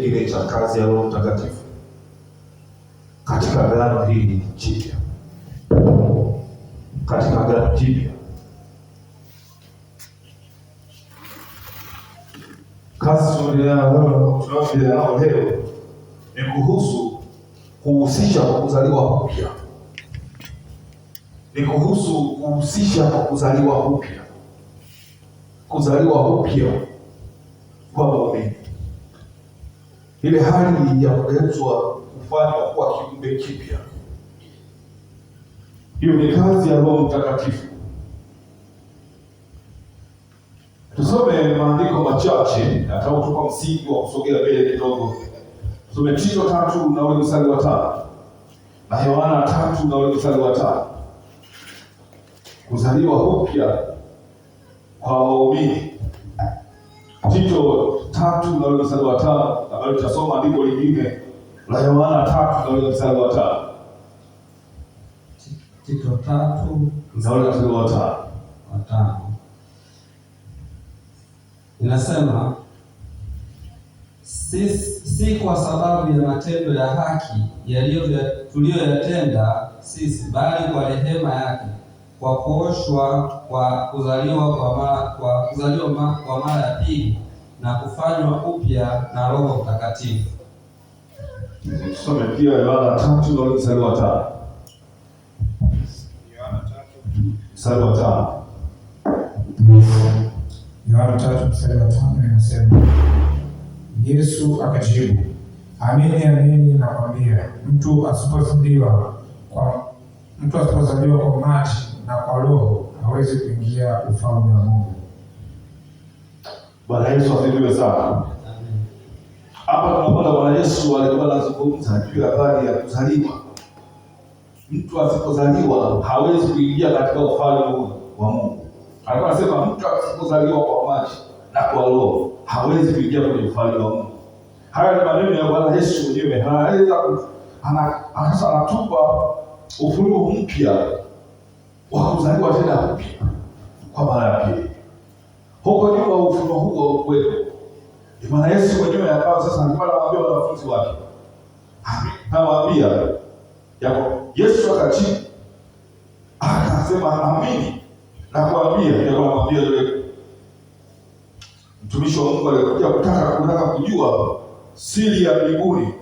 kipengele cha kazi ya Roho Mtakatifu katika agano hili jipya. Katika agano jipya, kazi tunayoendelea leo ni kuhusu kuhusisha kwa kuzaliwa upya. Ni kuhusu kuhusisha kwa kuzaliwa upya. Kuzaliwa upya kwa muumini, ile hali ya kugeuzwa kufanywa kuwa kiumbe kipya. Hiyo ni kazi ya Roho Mtakatifu. Tusome maandiko machache yatakayotupa msingi wa kusogea mbele kidogo. Tusome Tito 3 na ule mstari wa 5 na Yohana 3 na ule mstari wa 5. Kuzaliwa upya kwa waumini. Tito 3 na ule mstari wa 5, na bado tutasoma andiko lingine la Yohana 3 na ule mstari wa 5. Tito 3 na ule mstari wa 5 inasema, si kwa sababu ya matendo ya haki tuliyoyatenda sisi, bali kwa rehema yake, kwa kuoshwa kwa kuzaliwa kwa mara ya pili na kufanywa upya na Roho Mtakatifu. Tusome pia Yohana 3 na mstari wa 5. Yohana 3 mstari wa 5. Yohana 3 mstari wa 5 inasema, Yesu akajibu, amini amini nakwambia, mtu asipozaliwa kwa maji na kwa Roho hawezi kuingia ufalme wa Mungu. Bwana Yesu asifiwe sana. Hapa tunaona Bwana Yesu alikuwa anazungumza juu ya habari ya kuzaliwa. Mtu asipozaliwa hawezi kuingia katika ufalme wa Mungu. Alikuwa anasema mtu asipozaliwa kwa maji na kwa Roho hawezi kuingia kwenye ufalme wa Mungu. Haya ni maneno ya Bwana Yesu mwenyewe. Anatupa ufunuo mpya wa kuzaliwa tena upya kwa mara ya pili. Huko nyuma ufunuo huo kwetu, Bwana Yesu mwenyewe akawa sasa alikuwa anawaambia wanafunzi wake. Anawaambia yako, Yesu akajibu akasema, amini nakwambia, anamwambia yule mtumishi wa Mungu aliyekuja kutaka kujua siri ya mbinguni.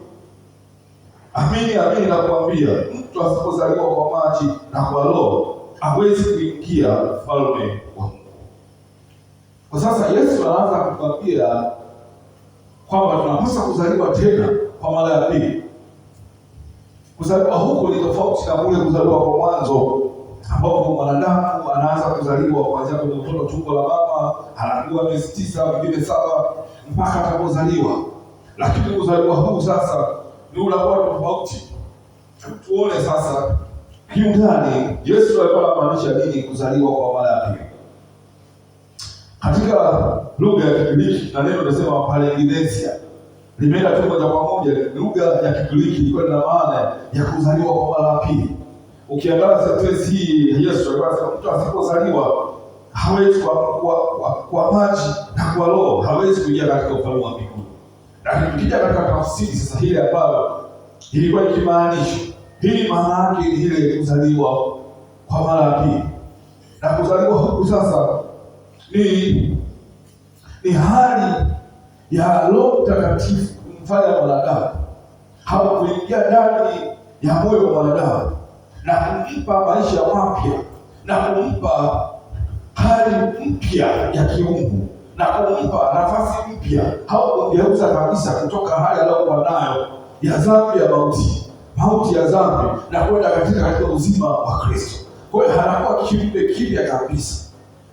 Amini amini nakwambia, mtu asipozaliwa kwa maji na kwa Roho hawezi kuingia ufalme wa Mungu. Kwa sasa Yesu anaanza kutuambia kwamba tunapaswa kuzaliwa tena kwa mara ya pili. Kuzaliwa huko ni tofauti na kule kuzaliwa kwa mwanzo, ambapo mwanadamu anaanza kuzaliwa kuanzia kwenye utoto tumbo la mama, anakuwa miezi 9 mingine 7 mpaka atakapozaliwa. Lakini kuzaliwa huku sasa ni unakuwa tofauti. Tuone sasa kiundani Yesu alikuwa anamaanisha nini kuzaliwa kwa mara ya pili. Katika lugha ya Kigiriki na neno linasema palingenesia, limeenda tu moja kwa moja. Lugha ya Kigiriki ilikuwa ina maana ya kuzaliwa kwa mara ya pili. Ukiangalia sentensi hii, Yesu alikuwa anasema mtu asipozaliwa hawezi kwa maji na kwa Roho hawezi kuingia katika ufalme wa mbinguni. Na tukija katika tafsiri sasa hili ambayo ilikuwa ikimaanisha, hii maana yake ni ile kuzaliwa kwa mara ya pili. Na kuzaliwa huku sasa ni hali ya Roho Mtakatifu kumfanya mwanadamu au kuingia ndani ya moyo wa mwanadamu na kumpa maisha mapya na kumpa hali mpya ya kiungu na kumpa nafasi mpya au kugeuza kabisa kutoka hali aliyokuwa nayo ya dhambi ya mauti ya dhambi na kwenda katika uzima wa Kristo. Kwa hiyo anakuwa kiumbe kipya kabisa.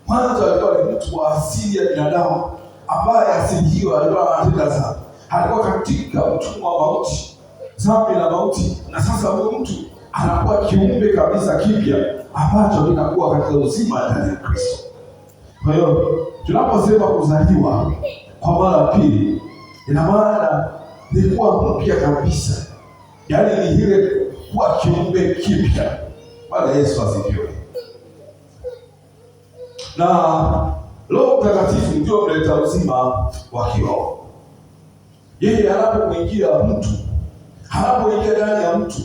Mwanzo alikuwa ni mtu wa asili ya binadamu ambaye asili hiyo alikuwa anatenda dhambi. Alikuwa katika utumwa wa mauti, dhambi na mauti, na sasa huyo mtu anakuwa kiumbe kabisa kipya ambacho kinakuwa katika uzima ndani ya Kristo. Kwa hiyo tunaposema kuzaliwa kwa mara ya pili, ina maana ni kuwa mpya kabisa. Yaani ni ile kuwa kiumbe kipya. Bwana Yesu asifiwe. Na Roho Mtakatifu ndio mleta uzima wa kiroho. Yeye anapoingia ndani ya mtu,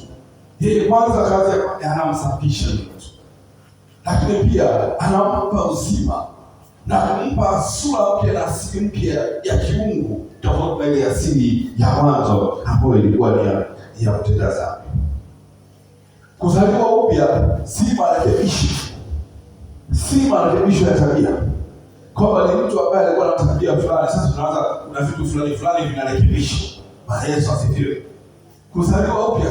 yeye kwanza kazi yake anamsafisha mtu, lakini pia anampa uzima na kumpa sura mpya na asili mpya ya kiungu, tofauti na ile asili ya mwanzo ambayo ilikuwa ni ya kutenda dhambi. Kuzaliwa upya si marekebisho ya tabia, kwamba ni mtu ambaye alikuwa na tabia fulani, sasa tunaanza kuna vitu fulani vinarekebisha. Bwana Yesu asifiwe. Kuzaliwa upya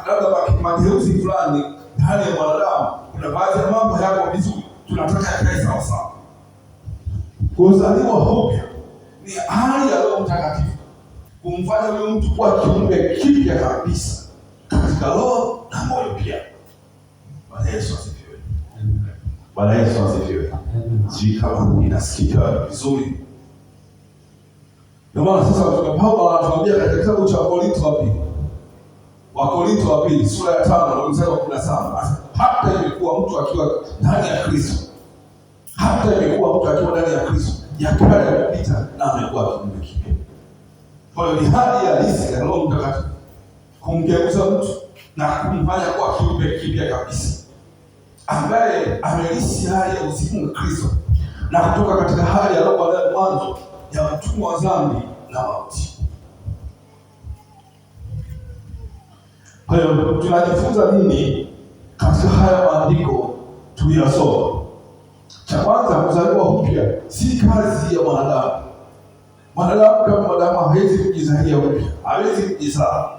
labda mageuzi fulani ndani ya mwanadamu. Kuna baadhi ya mambo yako vizuri, tunataka yakae sawa sawa. Kuzaliwa upya ni hali ya Roho Mtakatifu kumfanya huyo mtu kuwa kiumbe kipya kabisa katika roho na moyo pia. Bwana Yesu asifiwe. Bwana Yesu asifiwe. Sijui kama inasikika vizuri. Ndio maana sasa Paulo anatuambia katika kitabu cha Wakorintho wa pili sura ya 5 mstari wa 17, hata imekuwa mtu akiwa ndani ya Kristo, ya kale yamepita na amekuwa kiumbe kipya. Kwa hiyo ni hali halisi ya Roho Mtakatifu kumgeuza mtu na kumfanya kuwa kiumbe kipya kabisa, ambaye amelisi hali ya uzima wa Kristo na kutoka katika hali ya roho ya mwanzo ya utumwa wa dhambi na mauti. Kwa hiyo tunajifunza nini katika haya maandiko tuliyosoma? Cha kwanza, kuzaliwa upya si kazi ya mwanadamu. Mwanadamu kama mwanadamu hawezi kujizalia upya, hawezi kujizaa.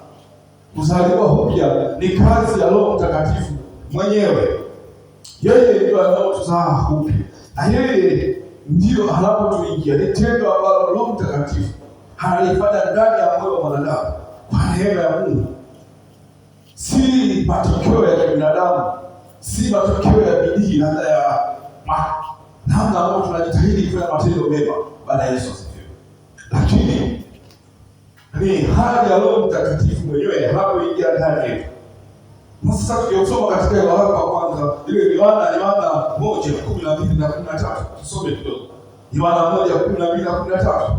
Kuzaliwa upya ni kazi ya Roho Mtakatifu mwenyewe. Yeye ndio anayotuzaa upya, na yeye ndio anapotuingia. Ni tendo ambalo Roho Mtakatifu analifanya ndani ya moyo wa mwanadamu kwa neema ya Mungu. Si matokeo ya kibinadamu, si matokeo ya bidii na ya namna ambayo tunajitahidi kufanya matendo mema. Bwana Yesu asifiwe. Lakini ni hali ya Roho Mtakatifu mwenyewe anapoingia ndani yetu. Sasa tukiosoma katika waraka wa kwanza ile Yohana 1:12 na 13, tusome kidogo. Yohana 1:12 na 13.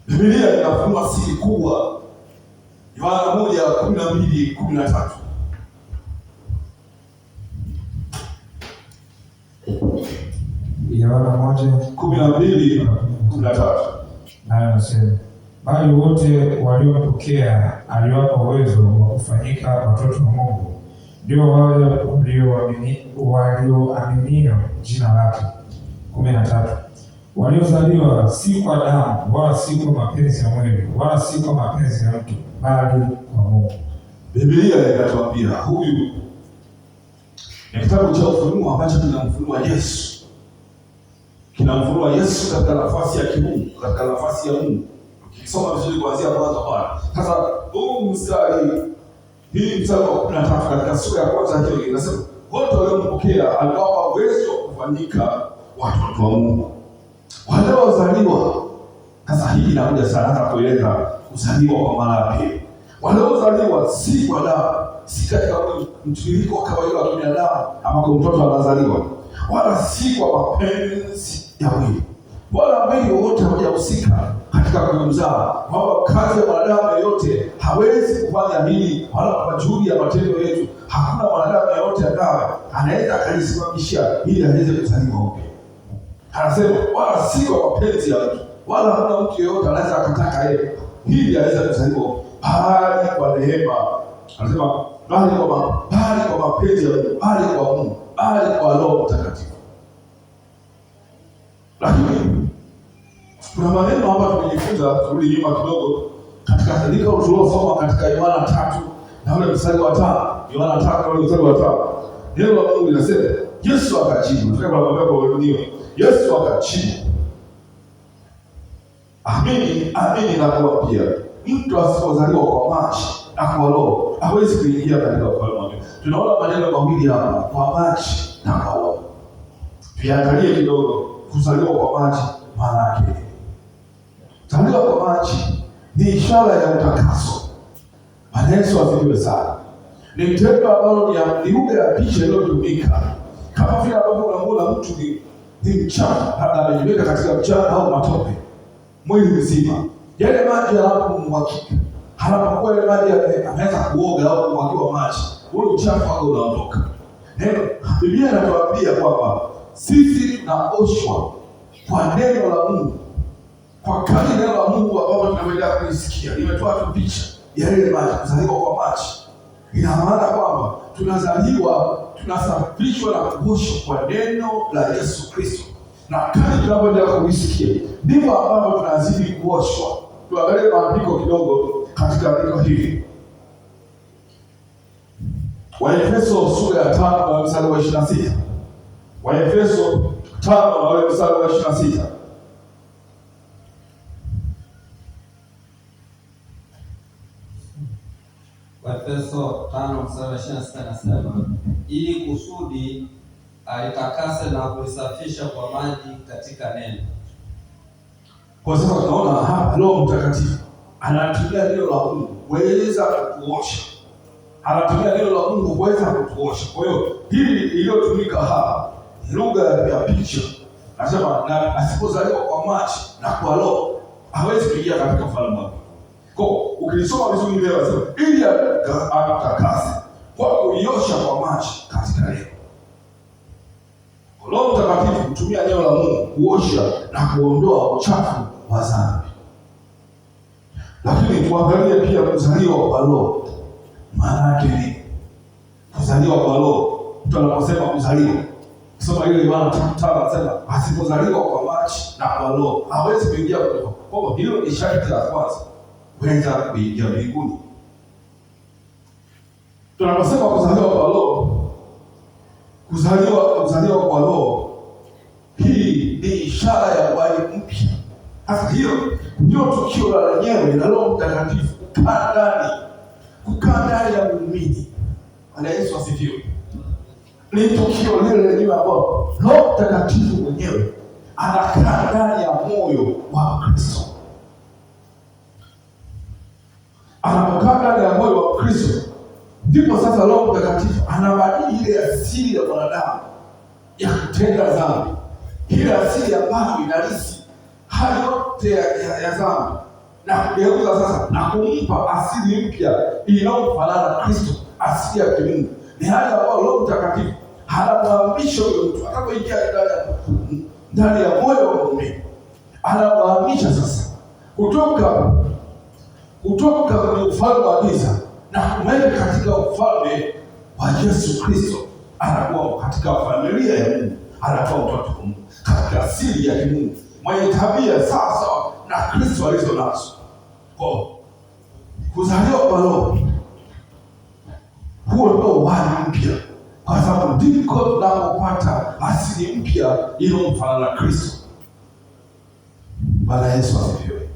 Biblia inafunua siri kubwa. Yohana 1:12-13. Yohana 1:12-13. Nayo nasema, bali wote waliompokea aliwapa uwezo wa kufanyika watoto wa Mungu, ndio wale walioaminio jina lake. 13. Waliozaliwa si kwa damu, wala si kwa mapenzi ya mwili, wala si kwa mapenzi ya mtu, bali kwa Mungu. Biblia inatuambia huyu ni kitabu cha Ufunuo ambacho kinamfunua Yesu. Kinamfunua Yesu katika nafasi ya kimungu, katika nafasi ya Mungu. Ukisoma vizuri kuanzia mwanzo pale. Sasa huu mstari wa 13 katika sura ya kwanza hiyo inasema wote waliompokea aliwapa uwezo wa kufanyika watoto wa Mungu. Waliozaliwa, sasa hii inakuja sana hata kueleza kuzaliwa kwa mara ya pili. Waliozaliwa si kwa damu, si katika mtiririko wa kawaida wa binadamu ambako mtoto anazaliwa, wala si kwa mapenzi ya mwili, wala mwili wote hujahusika katika kumzaa. Kwamba kazi ya mwanadamu yeyote hawezi kufanya hili, wala kwa juhudi ya matendo yetu hakuna mwanadamu yeyote ambaye anaweza akalisimamisha ili aweze kuzaliwa upya. Anasema wala si kwa mapenzi ya mtu, wala hakuna mtu yeyote anaweza akataka yeye ili aweze kuzaliwa, bali kwa neema. Anasema bali kwa mapenzi ya Mungu, bali kwa Mungu, bali kwa Roho Mtakatifu. Lakini kuna maneno hapa tumejifunza, turudi nyuma kidogo katika andiko tulilosoma katika Yohana 3 na ule mstari wa 5. Yohana 3 na ule mstari wa 5. Neno la Mungu linasema Yesu akajibu, nataka kuambia kwa wewe, Yesu akajibu, amini nakuambia, mtu asipozaliwa kwa maji na kwa Roho hawezi kuingia katika ufalme wa Mungu. Tunaona maneno mawili hapa, kwa maji na kwa Roho. Tuangalie kidogo kuzaliwa kwa maji maana yake. Kuzaliwa kwa maji ni ishara ya utakaso. Bwana Yesu asifiwe sana. Ni tendo ambalo ni lugha ya picha iliyotumika. Kama vile ambavyo unamuona mtu ni mchafu, labda amejiweka katika mchanga au matope mwili mzima, yale maji yanapomwagika, halapakuwa yale maji ameweza kuoga au kumwagiwa maji, ule uchafu wake unaondoka. Biblia inatuambia kwamba sisi tunaoshwa kwa neno la Mungu, kwa kadri neno la Mungu ambalo tunaendelea kulisikia limetoa tu picha ya ile maji, kuzaliwa kwa maji. Ina maana kwamba tunazaliwa, tunasafishwa na kuoshwa kwa neno la Yesu Kristo, na kadri tunapoendelea kulisikia ndivyo ambavyo tunazidi kuoshwa. Tuangalie maandiko kidogo katika andiko hili. Waefeso sura ya 5 na mstari wa 26. Waefeso 5 na mstari wa 26. Waefeso 5 mstari wa 26 nasema, ili kusudi alitakase na kulisafisha kwa maji katika neno. Kwa sasa tunaona hapa Roho Mtakatifu anatumia neno la Mungu kuweza kutuosha. Anatumia neno la Mungu kuweza kutuosha. Kwa hiyo hili iliyotumika hapa ni lugha ya picha. Anasema na asipozaliwa kwa maji na kwa Roho hawezi kuingia katika ufalme wa Mungu. Kwa ukilisoma vizuri leo anasema ili atakase kwa kuiosha kwa maji katika neno. Roho Mtakatifu hutumia neno la Mungu kuosha na kuondoa uchafu wa dhambi. Lakini tuangalie pia kuzaliwa kwa Roho. Maana yake ni kuzaliwa kwa Roho. Mtu anaposema kuzaliwa, soma ile Yohana 5 anasema asipozaliwa kwa maji na kwa Roho hawezi kuingia kwa Mungu. Kwa hilo ni sharti la kwanza kuweza kuingia mbinguni. Tunaposema kuzaliwa kwa Roho, kuzaliwa kwa Roho, hii ni ishara ya uhai mpya. Sasa hiyo ndio tukio la lenyewe la Roho Mtakatifu kukaa ndani ya muumini. Bwana Yesu asifiwe. Ni tukio lile lenyewe ambalo Roho Mtakatifu mwenyewe anakaa ndani ya moyo wa Kristo. Anapokaa ndani ya moyo wa Kristo, ndipo sasa Roho Mtakatifu anabadili ile asili ya mwanadamu ya kutenda dhambi, ile asili ambayo inalisi hali yote ya dhambi, na kugeuza sasa na kumpa asili mpya inayofanana na Kristo, asili ya kimungu. Ni hali ambayo Roho Mtakatifu anamhamisha huyo mtu anapoingia ndani ya moyo wa muumini, anamhamisha sasa kutoka kwenye ufalme wa giza na kumweka katika ufalme wa Yesu Kristo. Anakuwa katika familia ya Mungu, anakuwa mtoto wa Mungu katika asili ya kimungu, mwenye tabia sawa na Kristo alizo nazo. Kwa kuzaliwa kwa Roho, huo ndio uhai mpya, kwa sababu ndiko tunapopata asili mpya inayomfanana na Kristo. Bwana Yesu asifiwe.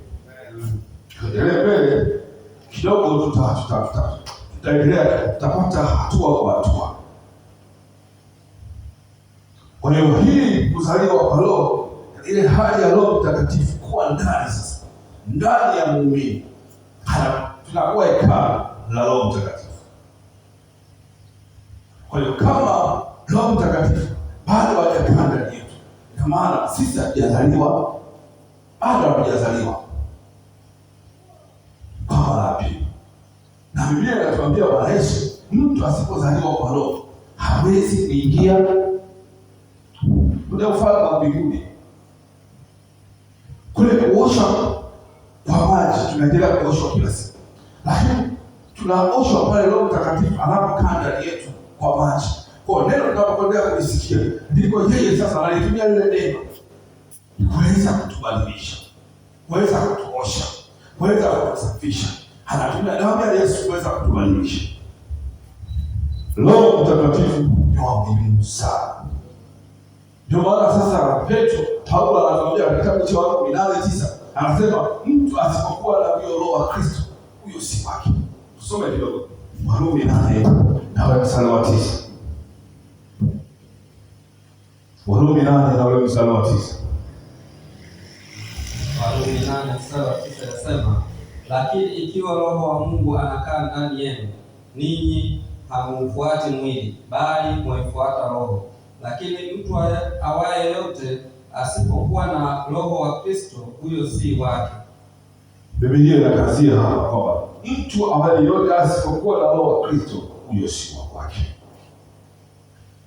Tuendelee mbele kidogo, tutaendelea, tutapata hatua kwa hatua. Kwa hiyo hii kuzaliwa kwa Roho, ile hali ya Roho Mtakatifu kuwa ndani sasa, ndani ya muumini, tunakuwa hekalu la Roho Mtakatifu. Kwa hiyo kama Roho Mtakatifu bado hajakaa ndani yetu, ina maana sisi hatujazaliwa, bado hatujazaliwa kwa mara ya pili. Na Biblia inatuambia Bwana Yesu, mtu asipozaliwa kwa Roho hawezi kuingia kwenye ufalme wa mbinguni. Kule kuosha kwa maji, tunaendelea kuoshwa kila siku, lakini tunaoshwa pale Roho Mtakatifu anapokaa ndani yetu kwa maji. Kwa neno tunapoendelea kulisikia, ndiko yeye sasa analitumia lile neno kuweza kutubadilisha, kuweza kutuosha, kuweza kutusafisha. Anatumia damu ya Yesu kuweza kutubadilisha. Roho Mtakatifu ni wa muhimu sana. Ndio maana sasa Paulo anatuambia katika kitabu cha Warumi 8:9, anasema mtu asipokuwa na Roho wa Kristo, huyo si wake. Tusome kidogo Warumi 8 na mstari wa 9. Warumi 8 na mstari wa 9. Warumi 8 mstari wa 9 nasema, lakini ikiwa Roho wa Mungu anakaa ndani yenu, ninyi hamumfuati mwili, bali mwaifuata Roho. Lakini mtu awaye yote asipokuwa na Roho wa Kristo, huyo si wake. Biblia inakazia hapa kwamba mtu awaye yote asipokuwa na Roho wa Kristo, huyo si wa kwake.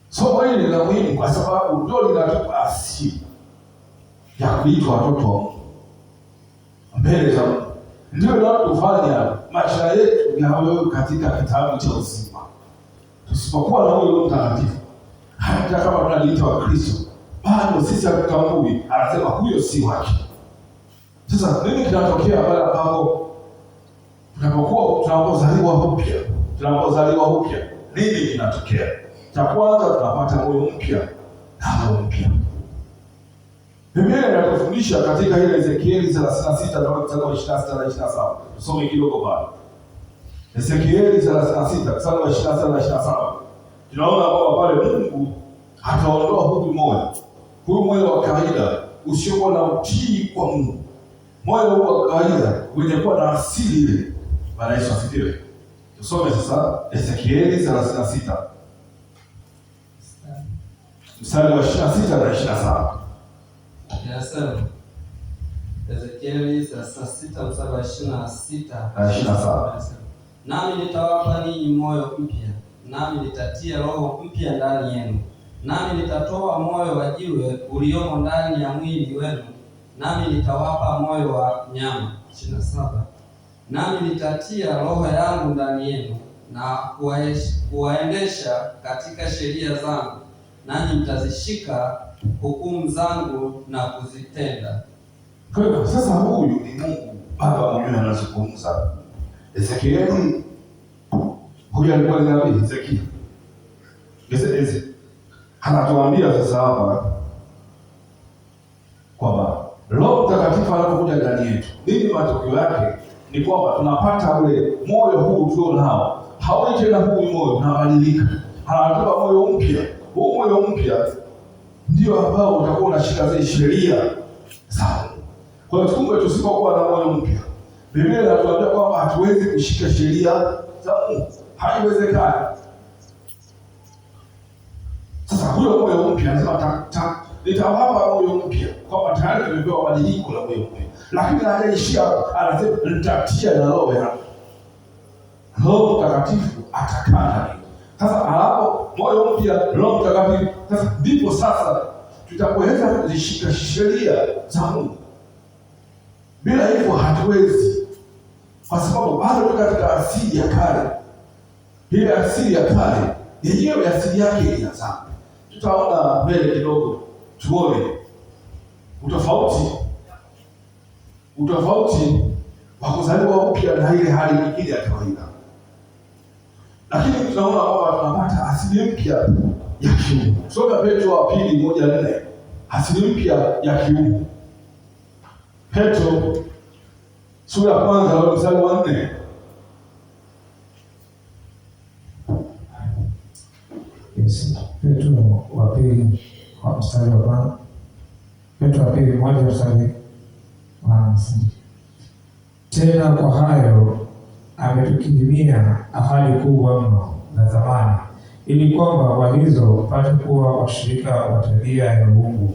Somo hili ni la muhimu kwa sababu ndio linatupa asili ya kuitwa watoto wa Mungu mbele za Mungu. Ndio linalotufanya maisha yetu yawe katika kitabu cha uzima. Tusipokuwa na huyo Roho Mtakatifu, hata kama tunajiita wa Kristo, bado sisi hatutambui. Anasema huyo si wake. Sasa nini kinatokea pale ambapo tunapozaliwa upya? Nini kinatokea? Cha kwanza, tunapata moyo mpya na roho mpya. Biblia inatufundisha katika ile Ezekieli 36 na mstari wa 26 na 27. Tusome kidogo pale. Ezekieli 36 mstari wa 26 na 27. Tunaona kwamba pale Mungu ataondoa huyu moyo wa kawaida usiokuwa na utii kwa Mungu. Moyo wa kawaida wenye kuwa na asili ile. Bwana Yesu asifiwe. Tusome sasa Ezekieli 36 mstari wa 26 na 27. Inasema Ezekieli 36 mstari wa 26 na 27. Nami nitawapa ninyi moyo mpya, nami nitatia roho mpya ndani yenu, nami nitatoa moyo wa jiwe uliomo ndani ya mwili wenu, nami nitawapa moyo wa nyama. 27. Nami nitatia roho yangu ndani yenu na kuwaendesha katika sheria zangu, nanyi mtazishika hukumu zangu na kuzitenda. Kwa hiyo sasa huyu ni Mungu Baba mwenyewe anazungumza. Ezekieli huyu alikuwa ni nabii Ezekieli. Anatuambia sasa hapa kwamba Roho Mtakatifu anapokuja ndani yetu, nini matokeo yake? Ni kwamba tunapata ule moyo huu tulio nao. Haui tena huu moyo unabadilika. Anatupa moyo mpya. Huu moyo mpya ndio ambao utakuwa unashika zile sheria za Mungu. Kwa hiyo kumbe tusipokuwa na moyo mpya, Biblia inatuambia kwamba hatuwezi kushika sheria za Mungu. Haiwezekani. Sasa huyo moyo mpya anasema nitawapa moyo mpya, kwamba tayari tumepewa badiliko la moyo mpya. Lakini anaishia anasema nitatia na roho yangu. Roho Mtakatifu atakaa ndani. Sasa alapo moyo mpya, Roho Mtakatifu, sasa ndipo sasa tutapoweza kuzishika sheria za Mungu. Bila hivyo hatuwezi, kwa sababu bado tuko katika asili ya kale. Ile asili ya kale yenyewe asili yake ni dhambi. Tutaona mbele kidogo tuone utofauti wa kuzaliwa upya na ile hali nyingine ya kawaida. Lakini tunaona kwamba tunapata asili mpya ya kiungu. Soma Petro wa pili 1:4. Asili mpya ya kiungu. Petro sura ya kwanza mstari wa 4. Petro wa pili mstari wa kwanza. Petro wa pili 1 mstari wa 5. Tena kwa hayo ametukirimia ahadi kubwa mno za thamani, ili kwamba kwa hizo upate kuwa washirika wa tabia ya Mungu,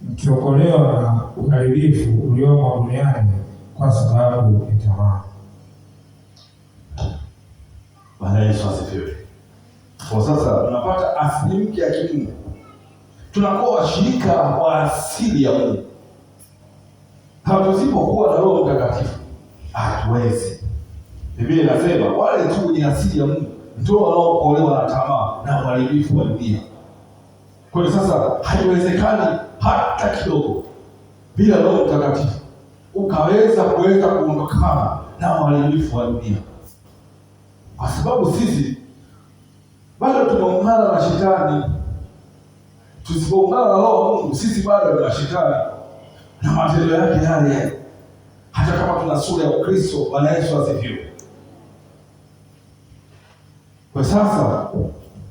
mkiokolewa na uharibifu uliomo duniani kwa sababu ya tamaa. Bwana Yesu asifiwe. Kwa sasa tunapata asili mpya ya kimungu. Tunakuwa washirika wa asili ya Mungu. Tusipokuwa na Roho Mtakatifu hatuwezi. Biblia inasema wale tu wenye asili ya Mungu ndio wanaookolewa na tamaa na uharibifu wa dunia. Kwa hiyo sasa haiwezekani hata kidogo bila Roho Mtakatifu ukaweza kuondokana na uharibifu wa dunia, kwa sababu sisi bado tumeungana na shetani. Tusipoungana na Roho wa Mungu, sisi bado ni shetani na matendo yake yale, hata kama tuna sura ya Ukristo. Bwana Yesu asifiwe. Kwa sasa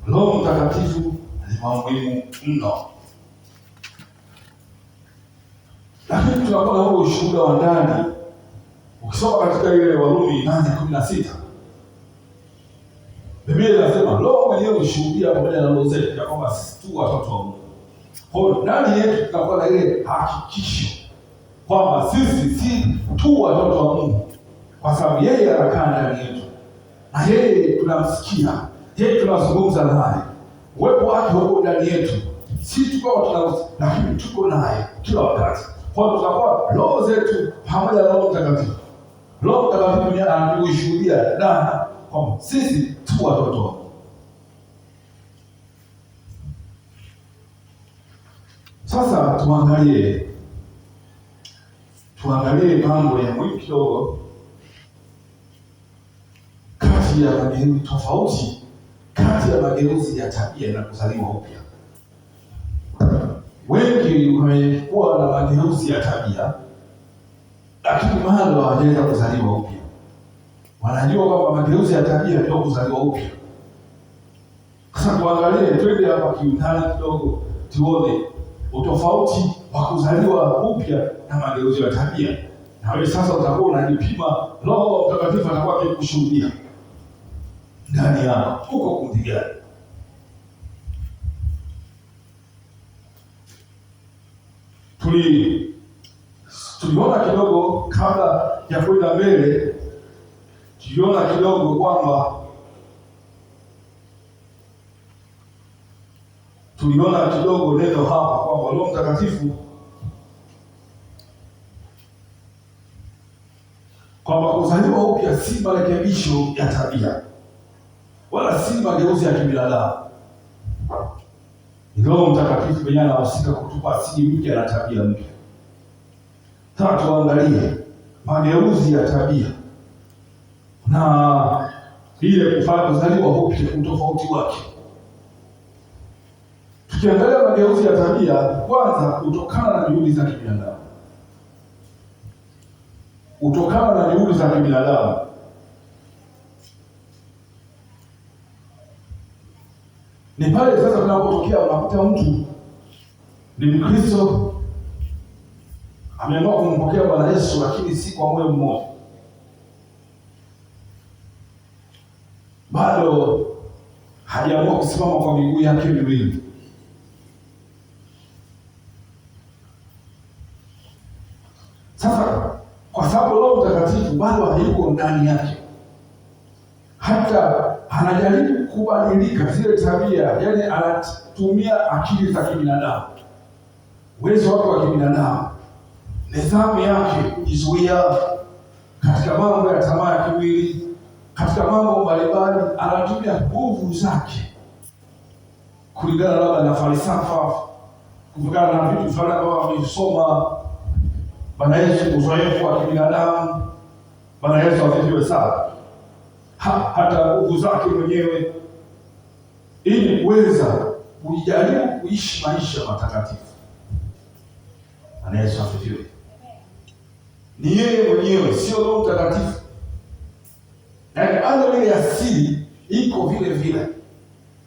Roho Mtakatifu ni muhimu mno, lakini tunakuwa na huo ushuhuda wa ndani. Ukisoma katika ile Warumi 8:16, Biblia Biblia inasema Roho mwenyewe hushuhudia pamoja na roho zetu ya kwamba sisi tu watoto wa Mungu. Kwa hiyo ndani yetu tunakuwa na ile hakikisho kwamba sisi si tu watoto wa Mungu, kwa sababu yeye anakaa ndani yetu na yeye tunamsikia, yeye tunazungumza naye, uwepo wake huko ndani yetu. Si tuko lakini tuko naye kila wakati. Kwa hiyo tunakuwa roho zetu pamoja na Roho Mtakatifu. Roho Mtakatifu ndiye anatushuhudia ndani kwamba sisi tu watoto wa Mungu. Sasa tuangalie mambo ya muhimu kidogo kati ya mageuzi tofauti kati ya mageuzi ya tabia na kuzaliwa upya. Wengi wamekuwa na mageuzi ya tabia lakini bado hawajaweza kuzaliwa upya. Wanajua kwamba mageuzi ya tabia ndio kuzaliwa upya. Sasa tuangalie, twende hapa kiundani kidogo tuone utofauti wa kuzaliwa upya na mageuzi ya tabia. Na wewe sasa utakuwa unajipima, Roho Mtakatifu atakuwa akikushuhudia ndani yako uko kundi gani. Tuliona kidogo kabla ya kwenda mbele, tuliona kidogo kwamba neno hapa kwamba Roho Mtakatifu kwamba kuzaliwa upya si marekebisho ya tabia wala si mageuzi ya kibinadamu. Roho Mtakatifu mwenyewe anahusika kutupa asili mpya na tabia mpya. Sasa tuangalie mageuzi ya tabia na ile kufanya kuzaliwa upya, utofauti wake. Tukiangalia mageuzi ya tabia, kwanza kutokana na juhudi za kibinadamu. Ni pale sasa tunapotokea unakuta mtu ni Mkristo, ameamua kumpokea Bwana Yesu lakini si kwa moyo mmoja. Bado hajaamua kusimama kwa miguu yake miwili. Sasa kwa sababu Roho Mtakatifu bado hayuko ndani yake, hata anajaribu kubadilika zile tabia, yaani anatumia akili za kibinadamu, uwezo wake wa kibinadamu, nidhamu yake, kujizuia katika mambo ya tamaa ya kimwili, katika mambo mbalimbali, anatumia nguvu zake kulingana labda na falsafa, kulingana na vitu fulani ambavyo amesoma. Bwana Yesu, uzoefu wa kibinadamu. Bwana Yesu asifiwe sana. Hata nguvu zake mwenyewe, ili kuweza kujaribu kuishi maisha matakatifu. Bwana Yesu asifiwe. Ni yeye mwenyewe, sio Roho Mtakatifu. Yaani bado ile asili iko vile vile,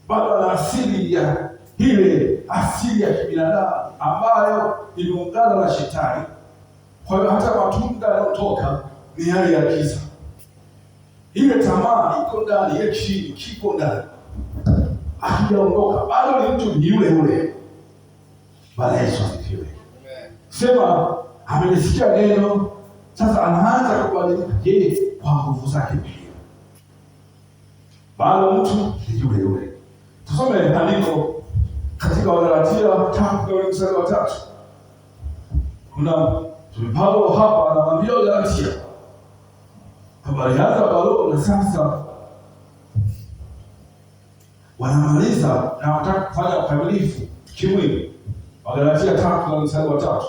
bado ana asili ya ile asili ya kibinadamu ambayo imeungana na Shetani. Kwa hiyo hata matunda yanayotoka ni hali ya giza. Ile tamaa iko ndani, ile chini kiko ndani, hakijaondoka, bado ni mtu yule yule. Bwana Yesu asifiwe. Sema amelisikia neno, sasa anaanza kubadilika yeye kwa nguvu zake pia. Bado mtu ni yule yule. Tusome andiko katika Wagalatia 3:3. Kuna Paulo hapa anamwambia Wagalatia habari ya Paulo, na sasa wanamaliza na wanataka kufanya ukamilifu kimwili. Wagalatia 3:3.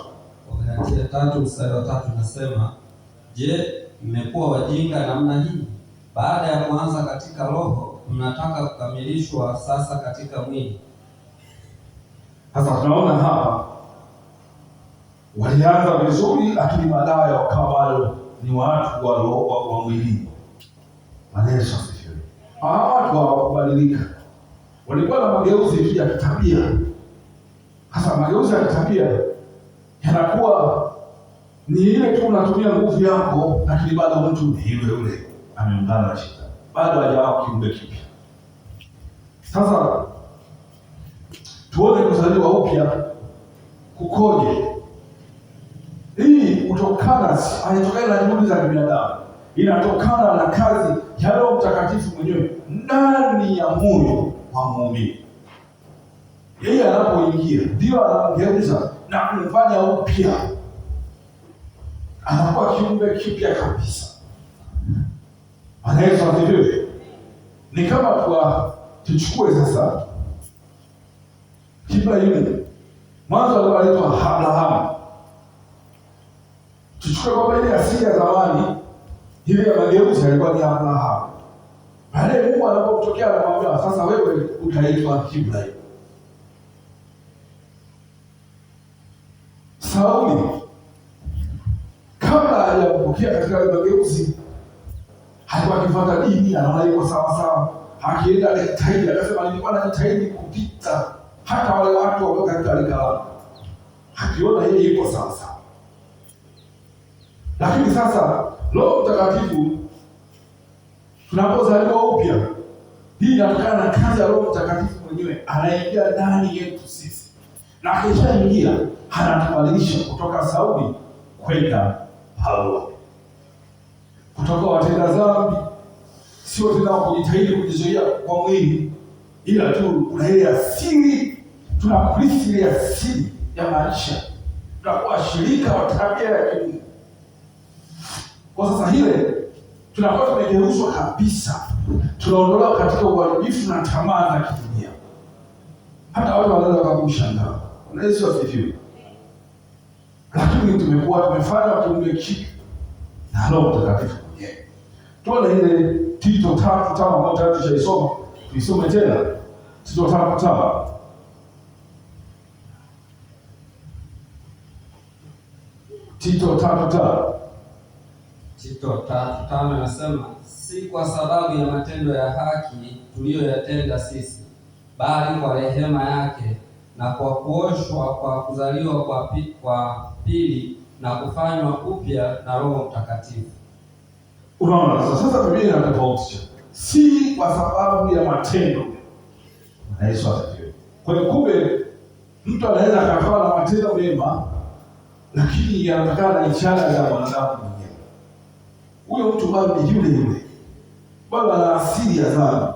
Wagalatia 3:3 nasema, je, mmekuwa wajinga namna hii? Baada ya kuanza katika roho, mnataka kukamilishwa sasa katika mwili. Sasa tunaona hapa walianza vizuri, lakini baadaye wakawa bado ni watu wa roho wa mwili. Bwana Yesu asifiwe. Hawa watu hawakubadilika, walikuwa na mageuzi tu ya kitabia. Sasa mageuzi ya kitabia yanakuwa ni ile tu unatumia nguvu yako, lakini bado mtu ni yule yule, ameungana na Shetani, bado hajawa kiumbe kipya. Sasa tuone kuzaliwa upya kukoje. Hii haitokani na juhudi za kibinadamu, inatokana na kazi ya Roho Mtakatifu mwenyewe ndani ya moyo wa muumini. Yeye anapoingia ndio anamgeuza na kumfanya upya, anakuwa kiumbe kipya kabisa. Anaweza asifiwe. Ni kama tuchukue sasa Ibrahimu, mwanzo alikuwa anaitwa Abrahamu. Tuchukue kwamba ile asili ya zamani ile ya mageuzi alikuwa ni Abrahamu. Baadaye Mungu anapomtokea anamwambia, sasa wewe utaitwa Ibrahimu. Sauli kabla hajampokea katika mageuzi alikuwa akifuata dini, anaona yuko sawa sawa, akienda akijitahidi, akasema nilikuwa najitahidi kupita hata wale watu walio katika likawa, akiona yeye yuko sawa sawa. Lakini sasa Roho Mtakatifu tunapozaliwa upya, hii inatokana na kazi ya Roho Mtakatifu mwenyewe, anaingia ndani yetu sisi, na akishaingia anatubadilisha kutoka Sauli kwenda Paulo, kutoka watenda dhambi, sio tena kujitahidi kujizuia kwa mwili, ila tu kuna ile asili, tunakulisi ile asili ya maisha, tunakuwa shirika wa tabia ya Mungu. Kwa sasa ile tunakuwa tumegeuzwa kabisa, tunaondolewa katika uharibifu na tamaa za kidunia. Hata watu wanaweza kushangaa, Yesu asifiwe. Lakini tumefanya kiumbe kipya na Roho Mtakatifu mwenyewe. Tuone ile Tito 3:5 ambayo tayari tushaisoma, tuisome tena. Tito 3:5. Tito 3:5. Tito 3:5 anasema, si kwa sababu ya matendo ya haki tuliyoyatenda sisi, bali kwa rehema yake na kwa kuoshwa kwa kuzaliwa kwa pili na kufanywa upya na Roho Mtakatifu. Unaona, sasa Biblia inatofautisha, si kwa sababu ya matendo. Na Yesu asifiwe. Kwa hiyo kumbe mtu anaweza akawa na matendo mema, lakini yanatokana na ishara za mwanadamu mwenyewe. Huyo mtu bado ni yule yule, bado ana asili ya dhambi.